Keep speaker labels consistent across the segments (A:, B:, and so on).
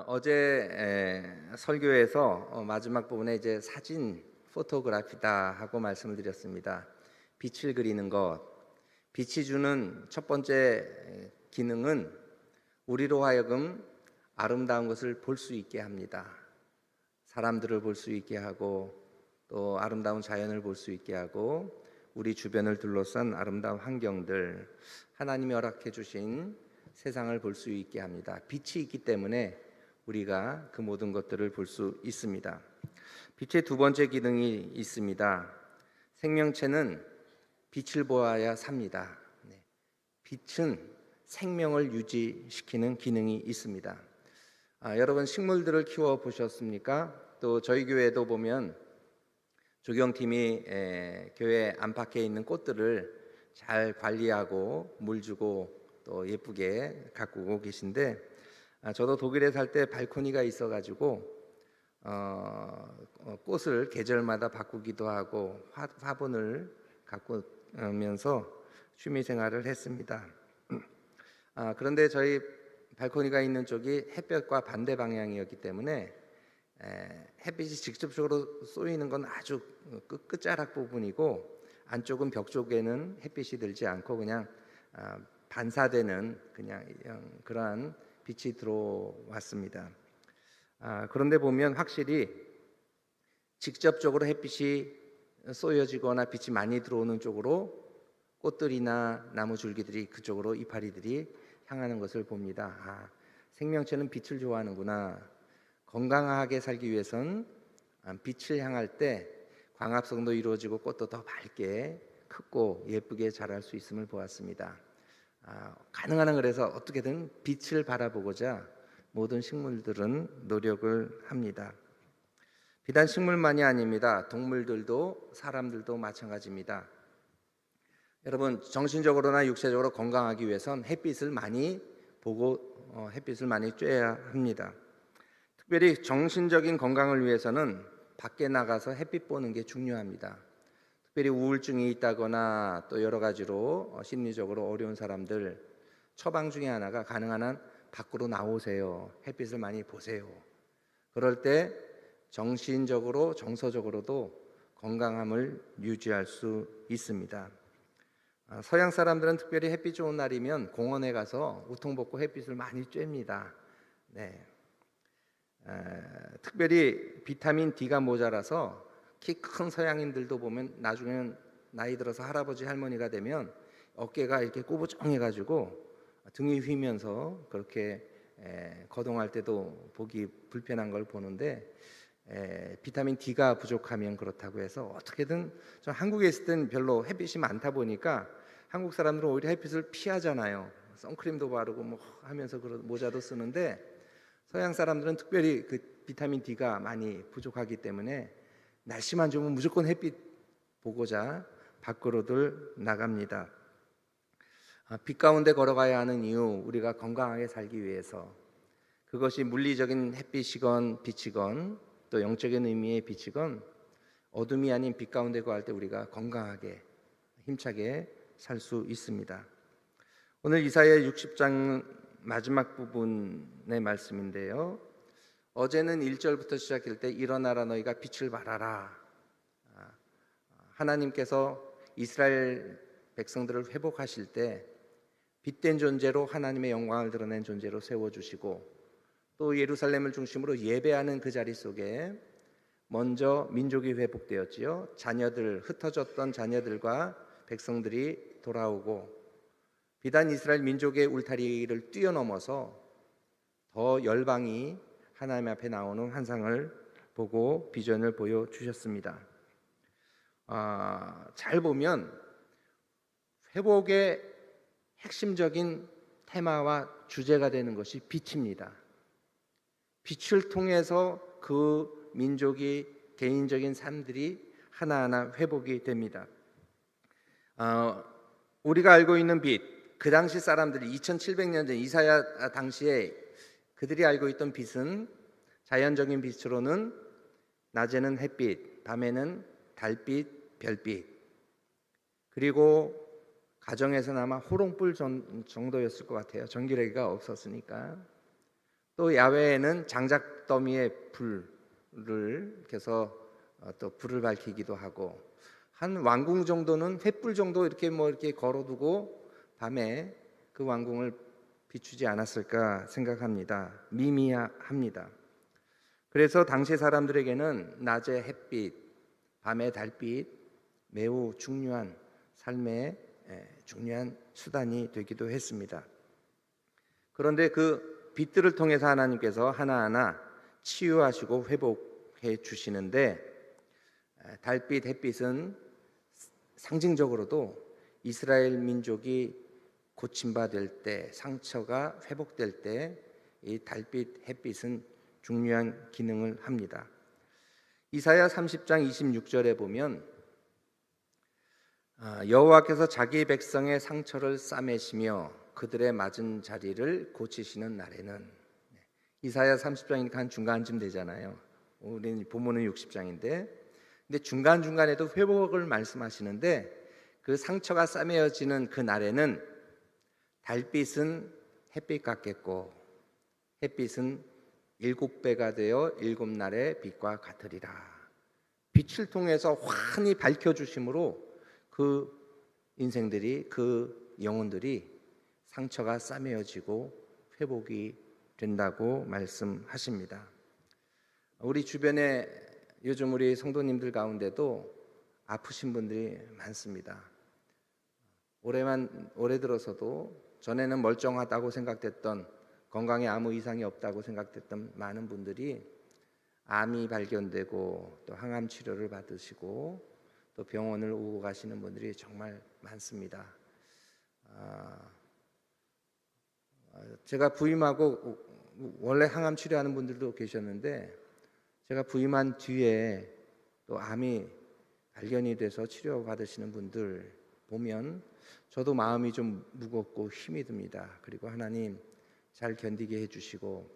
A: 어제 설교에서 마지막 부분에 이제 사진 포토그래피다 하고 말씀을 드렸습니다. 빛을 그리는 것, 빛이 주는 첫 번째 기능은 우리로 하여금 아름다운 것을 볼 수 있게 합니다. 사람들을 볼 수 있게 하고 또 아름다운 자연을 볼 수 있게 하고 우리 주변을 둘러싼 아름다운 환경들, 하나님이 허락해 주신 세상을 볼 수 있게 합니다. 빛이 있기 때문에 우리가 그 모든 것들을 볼 수 있습니다. 빛의 두 번째 기능이 있습니다. 생명체는 빛을 보아야 삽니다. 빛은 생명을 유지시키는 기능이 있습니다. 여러분 식물들을 키워 보셨습니까? 또 저희 교회도 보면 조경팀이 교회 안팎에 있는 꽃들을 잘 관리하고 물 주고 또 예쁘게 가꾸고 계신데, 저도 독일에 살 때 발코니가 있어가지고 꽃을 계절마다 바꾸기도 하고 화분을 가꾸면서 취미 생활을 했습니다. 그런데 저희 발코니가 있는 쪽이 햇볕과 반대 방향이었기 때문에 햇빛이 직접적으로 쏘이는 건 아주 끝자락 부분이고, 안쪽은 벽 쪽에는 햇빛이 들지 않고 그냥 반사되는 그냥 그러한 빛이 들어왔습니다. 그런데 보면 확실히 직접적으로 햇빛이 쏘여지거나 빛이 많이 들어오는 쪽으로 꽃들이나 나무 줄기들이 그쪽으로 이파리들이 향하는 것을 봅니다. 생명체는 빛을 좋아하는구나. 건강하게 살기 위해선 빛을 향할 때 광합성도 이루어지고 꽃도 더 밝게 크고 예쁘게 자랄 수 있음을 보았습니다. 가능한 한 그래서 어떻게든 빛을 바라보고자 모든 식물들은 노력을 합니다. 비단 식물만이 아닙니다. 동물들도 사람들도 마찬가지입니다. 여러분 정신적으로나 육체적으로 건강하기 위해선 햇빛을 많이 보고 햇빛을 많이 쬐야 합니다. 특별히 정신적인 건강을 위해서는 밖에 나가서 햇빛 보는 게 중요합니다. 특별히 우울증이 있다거나 또 여러 가지로 심리적으로 어려운 사람들, 처방 중에 하나가 가능한 한 밖으로 나오세요. 햇빛을 많이 보세요. 그럴 때 정신적으로 정서적으로도 건강함을 유지할 수 있습니다. 서양 사람들은 특별히 햇빛 좋은 날이면 공원에 가서 우통 벗고 햇빛을 많이 쬐입니다. 특별히 비타민 D가 모자라서 키 큰 서양인들도 보면 나중에는 나이 들어서 할아버지 할머니가 되면 어깨가 이렇게 꼬부정해가지고 등이 휘면서 그렇게 거동할 때도 보기 불편한 걸 보는데, 비타민 D가 부족하면 그렇다고 해서 어떻게든, 저 한국에 있을 땐 별로 햇빛이 많다 보니까 한국 사람들은 오히려 햇빛을 피하잖아요. 선크림도 바르고 뭐 하면서 그런 모자도 쓰는데, 서양 사람들은 특별히 그 비타민 D가 많이 부족하기 때문에 날씨만 좋으면 무조건 햇빛 보고자 밖으로들 나갑니다. 빛 가운데 걸어가야 하는 이유, 우리가 건강하게 살기 위해서, 그것이 물리적인 햇빛이건 빛이건 또 영적인 의미의 빛이건 어둠이 아닌 빛 가운데 거할 때 우리가 건강하게 힘차게 살 수 있습니다. 오늘 이사야 60장 마지막 부분의 말씀인데요, 어제는 1절부터 시작할 때 일어나라 너희가 빛을 발하라. 하나님께서 이스라엘 백성들을 회복하실 때 빛된 존재로 하나님의 영광을 드러낸 존재로 세워주시고, 또 예루살렘을 중심으로 예배하는 그 자리 속에 먼저 민족이 회복되었지요. 자녀들, 흩어졌던 자녀들과 백성들이 돌아오고, 비단 이스라엘 민족의 울타리를 뛰어넘어서 더 열방이 하나님 앞에 나오는 환상을 보고 비전을 보여주셨습니다. 잘 보면 회복의 핵심적인 테마와 주제가 되는 것이 빛입니다. 빛을 통해서 그 민족이 개인적인 삶들이 하나하나 회복이 됩니다. 우리가 알고 있는 빛, 그 당시 사람들이 2700년 전 이사야 당시에 그들이 알고 있던 빛은 자연적인 빛으로는 낮에는 햇빛, 밤에는 달빛, 별빛, 그리고 가정에서는 아마 호롱불 정도였을 것 같아요. 전기레기가 없었으니까. 또 야외에는 장작더미에 불을 켜서 또 불을 밝히기도 하고, 한 왕궁 정도는 횃불 정도 이렇게 이렇게 걸어두고 밤에 그 왕궁을 비추지 않았을까 생각합니다. 미미합니다. 그래서 당시 사람들에게는 낮의 햇빛, 밤의 달빛 매우 중요한 삶의 중요한 수단이 되기도 했습니다. 그런데 그 빛들을 통해서 하나님께서 하나하나 치유하시고 회복해 주시는데, 달빛, 햇빛은 상징적으로도 이스라엘 민족이 고침받을 때, 상처가 회복될 때 이 달빛, 햇빛은 중요한 기능을 합니다. 이사야 30장 26절에 보면 여호와께서 자기 백성의 상처를 싸매시며 그들의 맞은 자리를 고치시는 날에는, 이사야 30장이니까 한 중간쯤 되잖아요. 우리는 본문은 60장인데, 근데 중간중간에도 회복을 말씀하시는데, 그 상처가 싸매어지는 그 날에는 달빛은 햇빛 같겠고 햇빛은 7배가 되어 7날의 빛과 같으리라. 빛을 통해서 환히 밝혀주심으로 그 인생들이, 그 영혼들이 상처가 싸매어지고 회복이 된다고 말씀하십니다. 우리 주변에 요즘 우리 성도님들 가운데도 아프신 분들이 많습니다. 올해 들어서도 전에는 멀쩡하다고 생각됐던, 건강에 아무 이상이 없다고 생각됐던 많은 분들이 암이 발견되고 또 항암 치료를 받으시고 또 병원을 오고 가시는 분들이 정말 많습니다. 제가 부임하고 원래 항암 치료하는 분들도 계셨는데, 제가 부임한 뒤에 또 암이 발견이 돼서 치료 받으시는 분들 보면 저도 마음이 좀 무겁고 힘이 듭니다. 그리고 하나님 잘 견디게 해주시고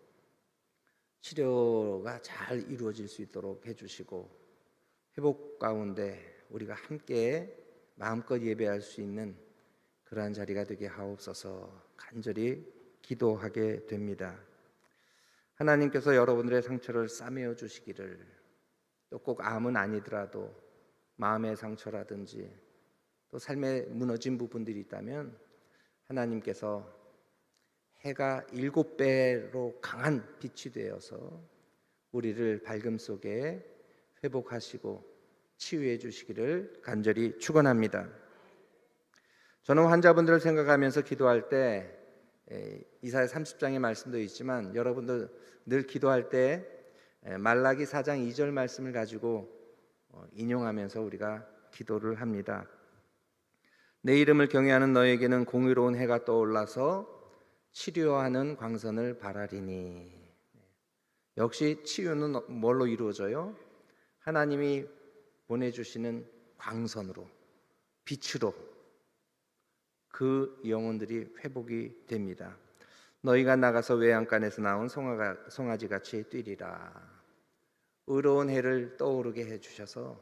A: 치료가 잘 이루어질 수 있도록 해주시고 회복 가운데 우리가 함께 마음껏 예배할 수 있는 그러한 자리가 되게 하옵소서 간절히 기도하게 됩니다. 하나님께서 여러분들의 상처를 싸매어 주시기를, 또 꼭 암은 아니더라도 마음의 상처라든지 또 삶에 무너진 부분들이 있다면 하나님께서 해가 7배로 강한 빛이 되어서 우리를 밝음 속에 회복하시고 치유해 주시기를 간절히 축원합니다. 저는 환자분들을 생각하면서 기도할 때 이사야 30장의 말씀도 있지만, 여러분들 늘 기도할 때 말라기 4장 2절 말씀을 가지고 인용하면서 우리가 기도를 합니다. 내 이름을 경외하는 너에게는 공의로운 해가 떠올라서 치료하는 광선을 바라리니. 역시 치유는 뭘로 이루어져요? 하나님이 보내주시는 광선으로, 빛으로 그 영혼들이 회복이 됩니다. 너희가 나가서 외양간에서 나온 송아지같이 뛰리라. 의로운 해를 떠오르게 해주셔서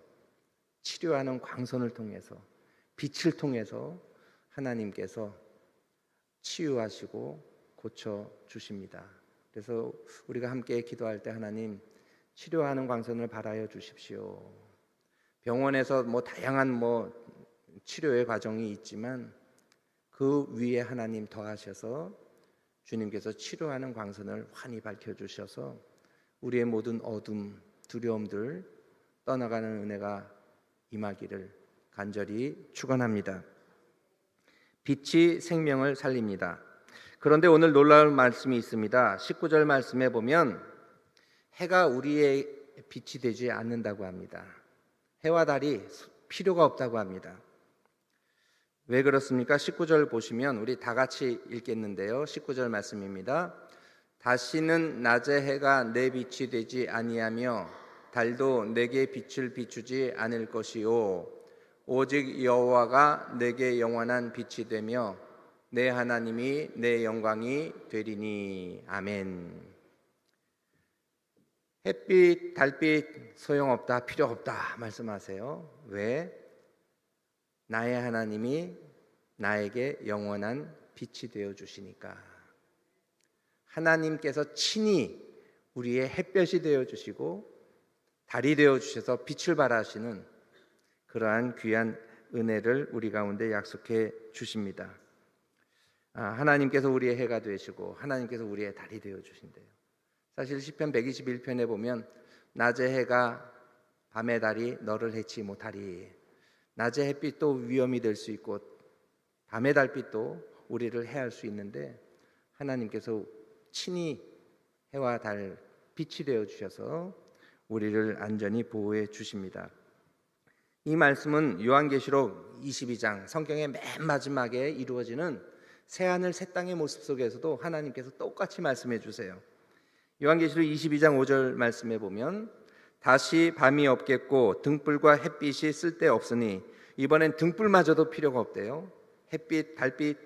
A: 치료하는 광선을 통해서, 빛을 통해서 하나님께서 치유하시고 고쳐주십니다. 그래서 우리가 함께 기도할 때 하나님 치료하는 광선을 발하여 주십시오. 병원에서 다양한 치료의 과정이 있지만 그 위에 하나님 더하셔서 주님께서 치료하는 광선을 환히 밝혀주셔서 우리의 모든 어둠, 두려움들 떠나가는 은혜가 임하기를 간절히 축원합니다. 빛이 생명을 살립니다. 그런데 오늘 놀라운 말씀이 있습니다. 19절 말씀에 보면 해가 우리의 빛이 되지 않는다고 합니다. 해와 달이 필요가 없다고 합니다. 왜 그렇습니까? 19절 보시면 우리 다 같이 읽겠는데요. 19절 말씀입니다. 다시는 낮의 해가 내 빛이 되지 아니하며 달도 내게 빛을 비추지 않을 것이요 오직 여호와가 내게 영원한 빛이 되며 내 하나님이 내 영광이 되리니. 아멘. 햇빛, 달빛 소용없다, 필요 없다 말씀하세요. 왜? 나의 하나님이 나에게 영원한 빛이 되어 주시니까. 하나님께서 친히 우리의 햇볕이 되어 주시고 달이 되어 주셔서 빛을 발하시는 그러한 귀한 은혜를 우리 가운데 약속해 주십니다. 하나님께서 우리의 해가 되시고 하나님께서 우리의 달이 되어 주신대요. 사실 시편 121편에 보면 낮의 해가 밤의 달이 너를 해치 못하리. 낮의 햇빛도 위험이 될 수 있고 밤의 달빛도 우리를 해할 수 있는데 하나님께서 친히 해와 달 빛이 되어 주셔서 우리를 안전히 보호해 주십니다. 이 말씀은 요한계시록 22장 성경의 맨 마지막에 이루어지는 새하늘 새 땅의 모습 속에서도 하나님께서 똑같이 말씀해 주세요. 요한계시록 22장 5절 말씀에 보면 다시 밤이 없겠고 등불과 햇빛이 쓸데없으니, 이번엔 등불마저도 필요가 없대요. 햇빛, 달빛,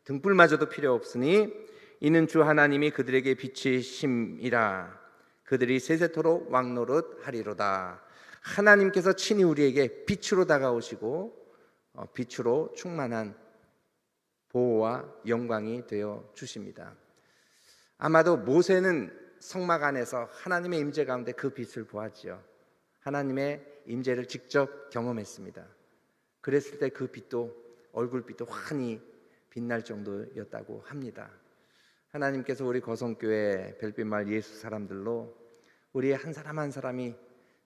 A: 등불마저도 필요 없으니 이는 주 하나님이 그들에게 빛이심이라. 그들이 세세토록 왕노릇 하리로다. 하나님께서 친히 우리에게 빛으로 다가오시고 빛으로 충만한 보호와 영광이 되어 주십니다. 아마도 모세는 성막 안에서 하나님의 임재 가운데 그 빛을 보았지요. 하나님의 임재를 직접 경험했습니다. 그랬을 때 그 빛도, 얼굴빛도 환히 빛날 정도였다고 합니다. 하나님께서 우리 거성교회 별빛마을 예수 사람들로 우리 한 사람 한 사람이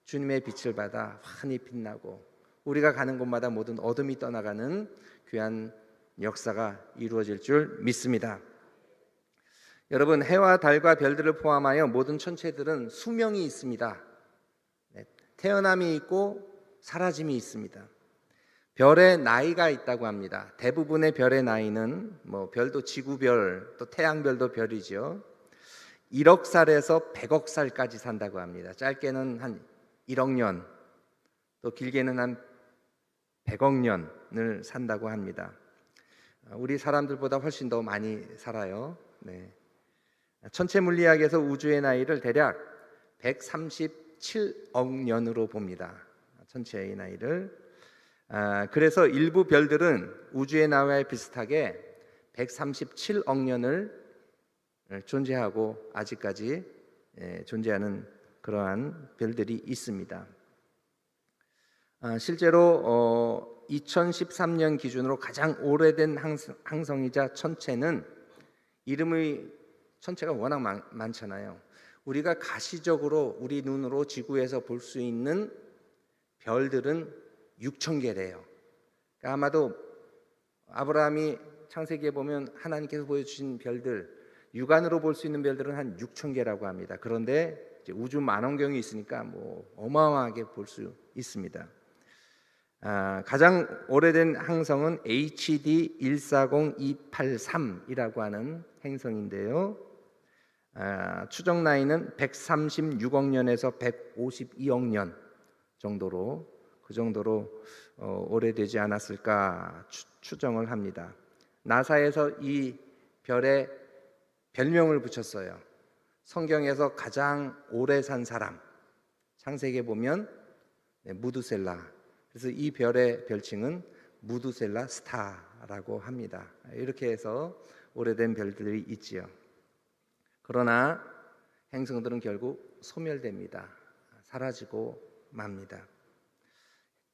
A: 주님의 빛을 받아 환히 빛나고 우리가 가는 곳마다 모든 어둠이 떠나가는 귀한 역사가 이루어질 줄 믿습니다. 여러분, 해와 달과 별들을 포함하여 모든 천체들은 수명이 있습니다. 태어남이 있고 사라짐이 있습니다. 별의 나이가 있다고 합니다. 대부분의 별의 나이는 별도 지구별, 또 태양별도 별이죠. 1억 살에서 100억 살까지 산다고 합니다. 짧게는 한 1억 년, 또 길게는 한 100억 년을 산다고 합니다. 우리 사람들보다 훨씬 더 많이 살아요. 천체 물리학에서 우주의 나이를 대략 137억 년으로 봅니다. 천체의 나이를. 그래서 일부 별들은 우주의 나이와 비슷하게 137억 년을 존재하고 아직까지 존재하는 그러한 별들이 있습니다. 실제로 2013년 기준으로 가장 오래된 항성이자 천체는 천체가 워낙 많잖아요. 우리가 가시적으로 우리 눈으로 지구에서 볼 수 있는 별들은 6,000개래요. 그러니까 아마도 아브라함이 창세기에 보면 하나님께서 보여주신 별들, 육안으로 볼 수 있는 별들은 한 6,000개라고 합니다. 그런데 이제 우주 만원경이 있으니까 어마어마하게 볼 수 있습니다. 가장 오래된 항성은 HD 140283이라고 하는 행성인데요. 추정 나이는 136억 년에서 152억 년 정도로, 그 정도로 오래되지 않았을까 추정을 합니다. 나사에서 이 별에 별명을 붙였어요. 성경에서 가장 오래 산 사람, 창세기에 보면 무두셀라. 그래서 이 별의 별칭은 무두셀라 스타라고 합니다. 이렇게 해서 오래된 별들이 있지요. 그러나 행성들은 결국 소멸됩니다. 사라지고 맙니다.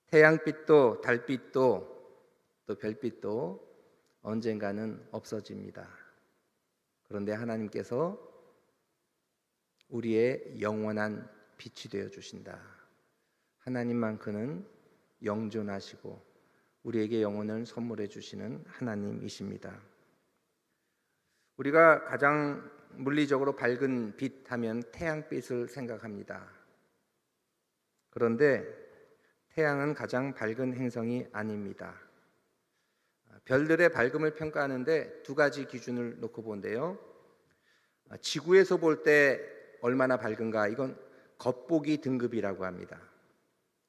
A: 태양빛도 달빛도 또 별빛도 언젠가는 없어집니다. 그런데 하나님께서 우리의 영원한 빛이 되어 주신다. 하나님만큼은 영존하시고 우리에게 영혼을 선물해 주시는 하나님이십니다. 우리가 가장 물리적으로 밝은 빛 하면 태양빛을 생각합니다. 그런데 태양은 가장 밝은 행성이 아닙니다. 별들의 밝음을 평가하는데 두 가지 기준을 놓고 본대요. 지구에서 볼 때 얼마나 밝은가, 이건 겉보기 등급이라고 합니다.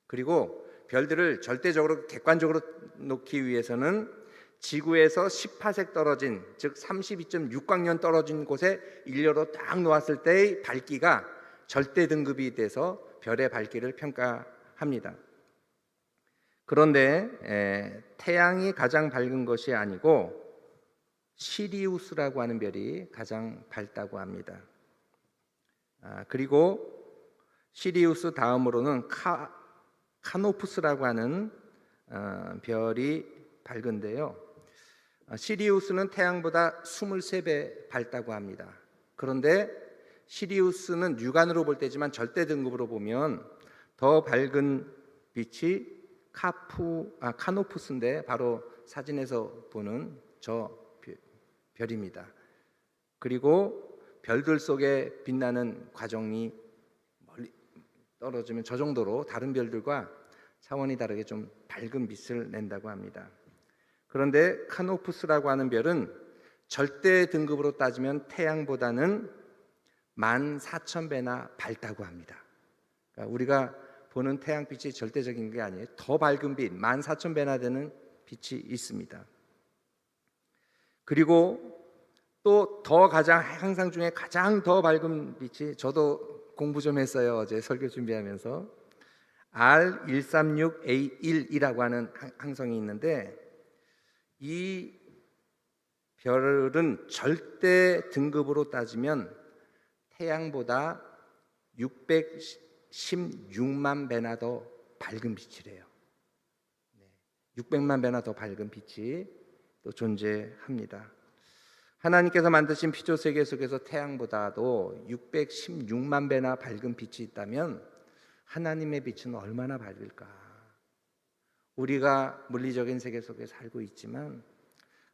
A: 그리고 별들을 절대적으로 객관적으로 놓기 위해서는 지구에서 10파색 떨어진, 즉 32.6광년 떨어진 곳에 일렬로 딱 놓았을 때의 밝기가 절대 등급이 돼서 별의 밝기를 평가합니다. 그런데 태양이 가장 밝은 것이 아니고 시리우스라고 하는 별이 가장 밝다고 합니다. 그리고 시리우스 다음으로는 카노푸스라고 하는 별이 밝은데요. 시리우스는 태양보다 23배 밝다고 합니다. 그런데 시리우스는 육안으로 볼 때지만 절대 등급으로 보면 더 밝은 빛이 카노푸스인데 바로 사진에서 보는 저 별입니다. 그리고 별들 속에 빛나는 과정이 멀리 떨어지면 저 정도로 다른 별들과 차원이 다르게 좀 밝은 빛을 낸다고 합니다. 그런데 카노푸스라고 하는 별은 절대 등급으로 따지면 태양보다는 14,000배나 밝다고 합니다. 그러니까 우리가 보는 태양빛이 절대적인 게 아니에요. 더 밝은 빛, 14,000배나 되는 빛이 있습니다. 그리고 또 항상 중에 가장 더 밝은 빛이, 저도 공부 좀 했어요. 어제 설교 준비하면서 R136A1이라고 하는 항성이 있는데, 이 별은 절대 등급으로 따지면 태양보다 616만 배나 더 밝은 빛이래요. 600만 배나 더 밝은 빛이 또 존재합니다. 하나님께서 만드신 피조 세계 속에서 태양보다도 616만 배나 밝은 빛이 있다면 하나님의 빛은 얼마나 밝을까? 우리가 물리적인 세계 속에 살고 있지만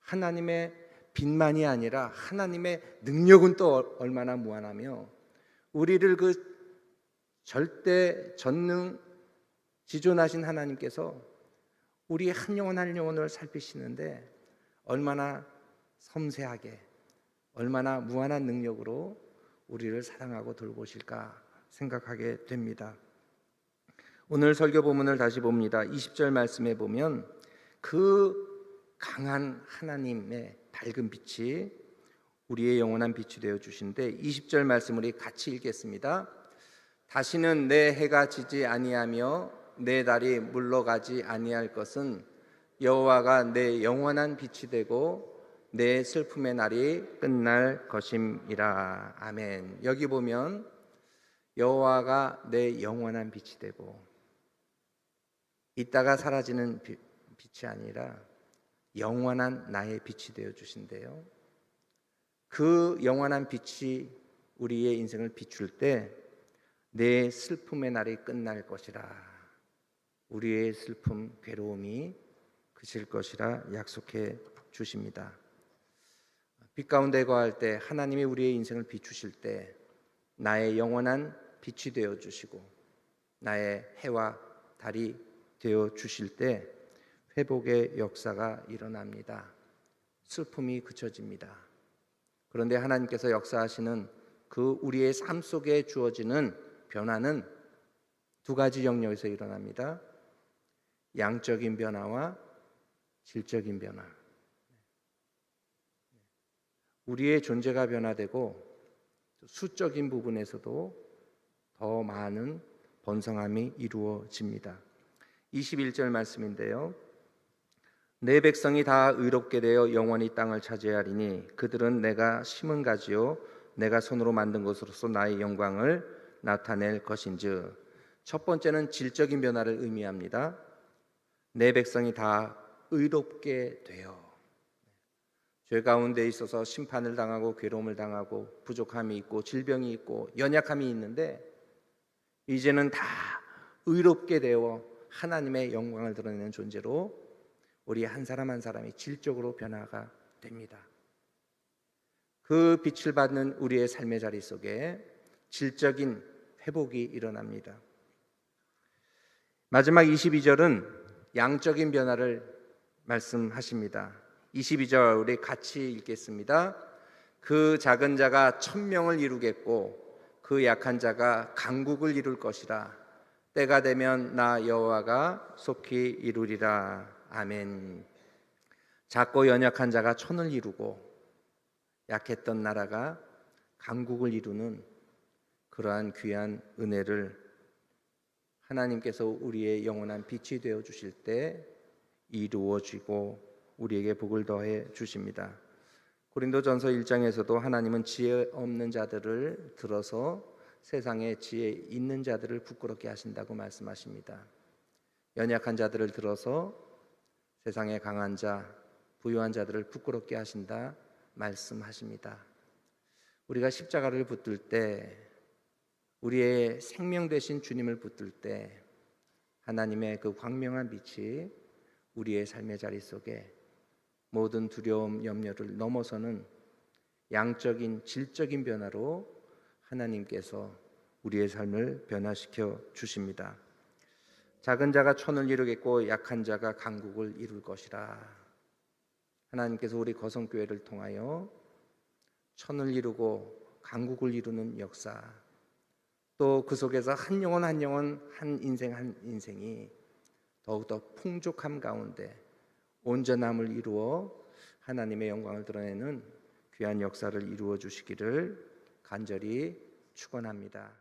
A: 하나님의 빛만이 아니라 하나님의 능력은 또 얼마나 무한하며, 우리를 그 절대 전능 지존하신 하나님께서 우리의 한 영혼 한 영혼을 살피시는데 얼마나 섬세하게, 얼마나 무한한 능력으로 우리를 사랑하고 돌보실까 생각하게 됩니다. 오늘 설교 본문을 다시 봅니다. 20절 말씀에 보면 그 강한 하나님의 밝은 빛이 우리의 영원한 빛이 되어 주신데, 20절 말씀을 같이 읽겠습니다. 다시는 내 해가 지지 아니하며 내 달이 물러가지 아니할 것은 여호와가 내 영원한 빛이 되고 내 슬픔의 날이 끝날 것임이라. 아멘. 여기 보면 여호와가 내 영원한 빛이 되고, 이따가 사라지는 빛이 아니라 영원한 나의 빛이 되어 주신대요. 그 영원한 빛이 우리의 인생을 비출 때 내 슬픔의 날이 끝날 것이라, 우리의 슬픔, 괴로움이 그칠 것이라 약속해 주십니다. 빛 가운데 거할 때, 하나님이 우리의 인생을 비추실 때 나의 영원한 빛이 되어 주시고 나의 해와 달이 되어 주실 때 회복의 역사가 일어납니다. 슬픔이 그쳐집니다. 그런데 하나님께서 역사하시는 그 우리의 삶 속에 주어지는 변화는 두 가지 영역에서 일어납니다. 양적인 변화와 질적인 변화. 우리의 존재가 변화되고 수적인 부분에서도 더 많은 번성함이 이루어집니다. 21절 말씀인데요. 내 백성이 다 의롭게 되어 영원히 땅을 차지하리니 그들은 내가 심은 가지요 내가 손으로 만든 것으로서 나의 영광을 나타낼 것인즉. 첫 번째는 질적인 변화를 의미합니다. 내 백성이 다 의롭게 되어, 죄 가운데 있어서 심판을 당하고 괴로움을 당하고 부족함이 있고 질병이 있고 연약함이 있는데 이제는 다 의롭게 되어 하나님의 영광을 드러내는 존재로 우리 한 사람 한 사람이 질적으로 변화가 됩니다. 그 빛을 받는 우리의 삶의 자리 속에 질적인 회복이 일어납니다. 마지막 22절은 양적인 변화를 말씀하십니다. 22절 우리 같이 읽겠습니다. 그 작은 자가 1000명을 이루겠고 그 약한 자가 강국을 이룰 것이라. 때가 되면 나 여호와가 속히 이루리라. 아멘. 작고 연약한 자가 천을 이루고 약했던 나라가 강국을 이루는 그러한 귀한 은혜를 하나님께서 우리의 영원한 빛이 되어 주실 때 이루어지고 우리에게 복을 더해 주십니다. 고린도전서 1장에서도 하나님은 지혜 없는 자들을 들어서 세상에 지혜 있는 자들을 부끄럽게 하신다고 말씀하십니다. 연약한 자들을 들어서 세상에 강한 자, 부유한 자들을 부끄럽게 하신다 말씀하십니다. 우리가 십자가를 붙들 때, 우리의 생명 되신 주님을 붙들 때 하나님의 그 광명한 빛이 우리의 삶의 자리 속에 모든 두려움, 염려를 넘어서는 양적인 질적인 변화로 하나님께서 우리의 삶을 변화시켜 주십니다. 작은 자가 천을 이루겠고 약한 자가 강국을 이룰 것이라. 하나님께서 우리 거성교회를 통하여 천을 이루고 강국을 이루는 역사, 또 그 속에서 한 영혼 한 영혼, 한 인생 한 인생이 더욱더 풍족함 가운데 온전함을 이루어 하나님의 영광을 드러내는 귀한 역사를 이루어 주시기를 간절히 축원합니다.